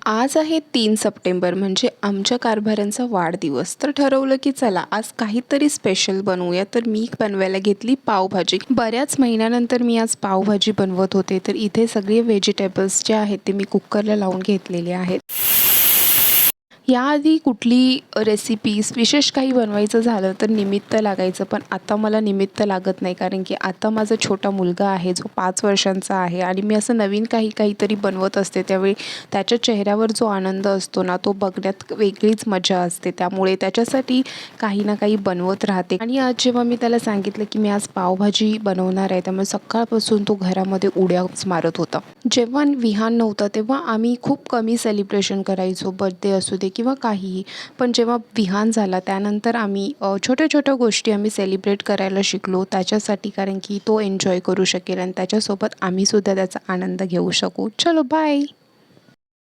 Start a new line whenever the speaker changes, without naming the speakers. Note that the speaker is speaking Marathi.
आज आहे 3 सप्टेंबर म्हणजे आमच्या कारभाऱ्यांचा वाढदिवस. तर ठरवलं की चला आज काहीतरी स्पेशल बनवूया. तर मी बनवायला घेतली पावभाजी. बऱ्याच महिन्यानंतर मी आज पावभाजी बनवत होते. तर इथे सगळे व्हेजिटेबल्स जे आहेत ते मी कुकरला लावून घेतलेले आहेत. याआधी कुठली रेसिपीज विशेष काही बनवायचं झालं तर निमित्त लागायचं, पण आता मला निमित्त लागत नाही. कारण की आता माझा छोटा मुलगा आहे जो 5 वर्षांचा आहे आणि मी असं नवीन काहीतरी बनवत असते. त्यावेळी त्याच्या चेहऱ्यावर जो आनंद असतो ना, तो बघण्यात वेगळीच मजा असते. त्यामुळे त्याच्यासाठी काही ना काही बनवत राहते. आणि आज जेव्हा मी त्याला सांगितलं की मी आज पावभाजी बनवणार आहे, त्यामुळे सकाळपासून तो घरामध्ये उड्याच मारत होता. जेव्हा विहान नव्हतं तेव्हा आम्ही खूप कमी सेलिब्रेशन करायचो, बर्थडे असू दे किंवा काहीही. पण जेव्हा विहान झाला त्यानंतर आम्ही छोट्या-छोट्या गोष्टी आम्ही सेलिब्रेट करायला शिकलो त्याच्यासाठी, कारण की तो एन्जॉय करू शकेल आणि त्याच्यासोबत आम्हीसुद्धा त्याचा आनंद घेऊ शकू. चलो बाय.